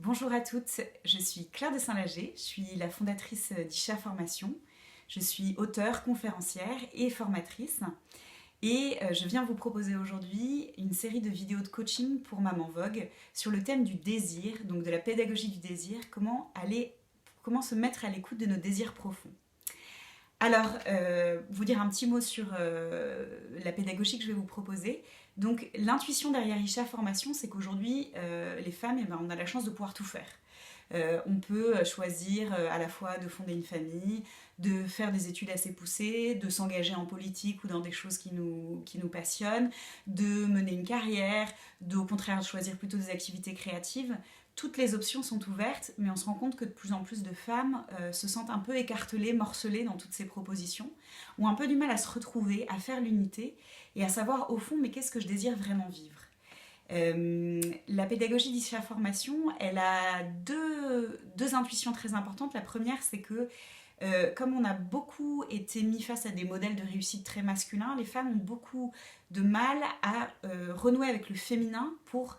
Bonjour à toutes, je suis Claire de Saint-Lager, je suis la fondatrice d'Isha Formation. Je suis auteure, conférencière et formatrice. Et je viens vous proposer aujourd'hui une série de vidéos de coaching pour Maman Vogue sur le thème du désir, donc de la pédagogie du désir, comment se mettre à l'écoute de nos désirs profonds. Alors, vous dire un petit mot sur la pédagogie que je vais vous proposer. Donc, l'intuition derrière Isha Formation, c'est qu'aujourd'hui, les femmes, on a la chance de pouvoir tout faire. On peut choisir à la fois de fonder une famille, de faire des études assez poussées, de s'engager en politique ou dans des choses qui nous passionnent, de mener une carrière, au contraire choisir plutôt des activités créatives. Toutes les options sont ouvertes, mais on se rend compte que de plus en plus de femmes se sentent un peu écartelées, morcelées dans toutes ces propositions, ont un peu du mal à se retrouver, à faire l'unité et à savoir au fond, mais qu'est-ce que je désire vraiment vivre. La pédagogie d'Isha Formation, elle a deux intuitions très importantes. La première, c'est que comme on a beaucoup été mis face à des modèles de réussite très masculins, les femmes ont beaucoup de mal à renouer avec le féminin pour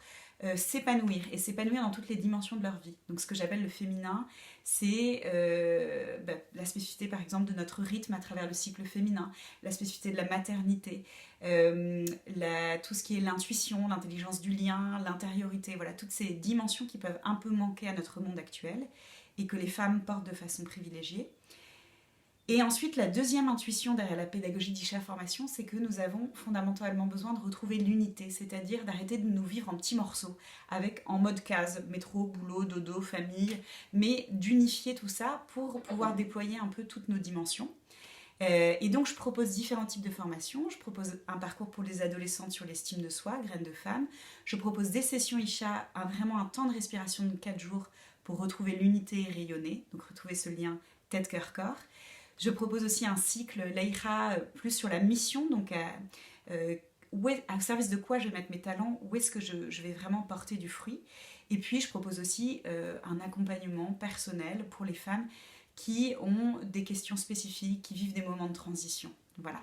s'épanouir et s'épanouir dans toutes les dimensions de leur vie. Donc ce que j'appelle le féminin, c'est la spécificité par exemple de notre rythme à travers le cycle féminin, la spécificité de la maternité, tout ce qui est l'intuition, l'intelligence du lien, l'intériorité, voilà, toutes ces dimensions qui peuvent un peu manquer à notre monde actuel et que les femmes portent de façon privilégiée. Et ensuite, la deuxième intuition derrière la pédagogie d'Isha Formation, c'est que nous avons fondamentalement besoin de retrouver l'unité, c'est-à-dire d'arrêter de nous vivre en petits morceaux, en mode case, métro, boulot, dodo, famille, mais d'unifier tout ça pour pouvoir déployer un peu toutes nos dimensions. Et donc, je propose différents types de formations. Je propose un parcours pour les adolescentes sur l'estime de soi, graines de femme. Je propose des sessions Isha, vraiment un temps de respiration de 4 jours pour retrouver l'unité et rayonner, donc retrouver ce lien tête-cœur-corps. Je propose aussi un cycle Laïra plus sur la mission, donc au service de quoi je vais mettre mes talents, où est-ce que je vais vraiment porter du fruit. Et puis je propose aussi un accompagnement personnel pour les femmes qui ont des questions spécifiques, qui vivent des moments de transition. Voilà.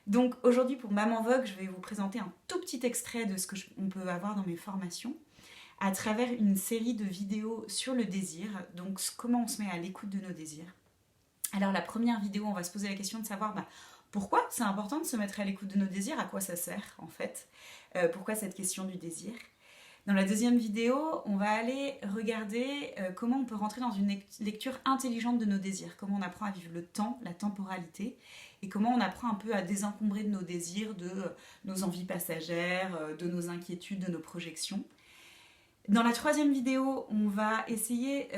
Donc aujourd'hui pour Maman Vogue, je vais vous présenter un tout petit extrait de ce qu'on peut avoir dans mes formations à travers une série de vidéos sur le désir, donc comment on se met à l'écoute de nos désirs. Alors la première vidéo, on va se poser la question de savoir pourquoi c'est important de se mettre à l'écoute de nos désirs, à quoi ça sert en fait, pourquoi cette question du désir. Dans la deuxième vidéo, on va aller regarder comment on peut rentrer dans une lecture intelligente de nos désirs, comment on apprend à vivre le temps, la temporalité, et comment on apprend un peu à désencombrer de nos désirs, de nos envies passagères, de nos inquiétudes, de nos projections. Dans la troisième vidéo, on va essayer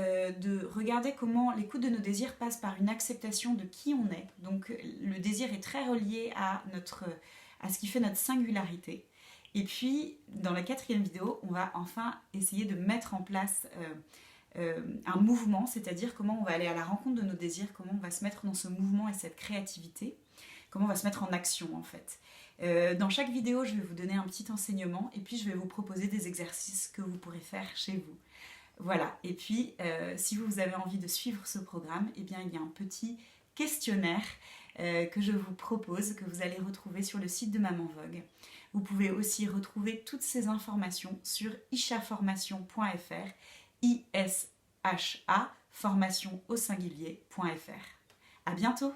de regarder comment l'écoute de nos désirs passe par une acceptation de qui on est. Donc le désir est très relié à ce qui fait notre singularité. Et puis, dans la quatrième vidéo, on va enfin essayer de mettre en place un mouvement, c'est-à-dire comment on va aller à la rencontre de nos désirs, comment on va se mettre dans ce mouvement et cette créativité, comment on va se mettre en action en fait. Dans chaque vidéo, je vais vous donner un petit enseignement et puis je vais vous proposer des exercices que vous pourrez faire chez vous. Voilà, et puis si vous avez envie de suivre ce programme, eh bien, il y a un petit questionnaire que je vous propose, que vous allez retrouver sur le site de Maman Vogue. Vous pouvez aussi retrouver toutes ces informations sur ishaformation.fr, ISHA, formation au singulier.fr. À bientôt!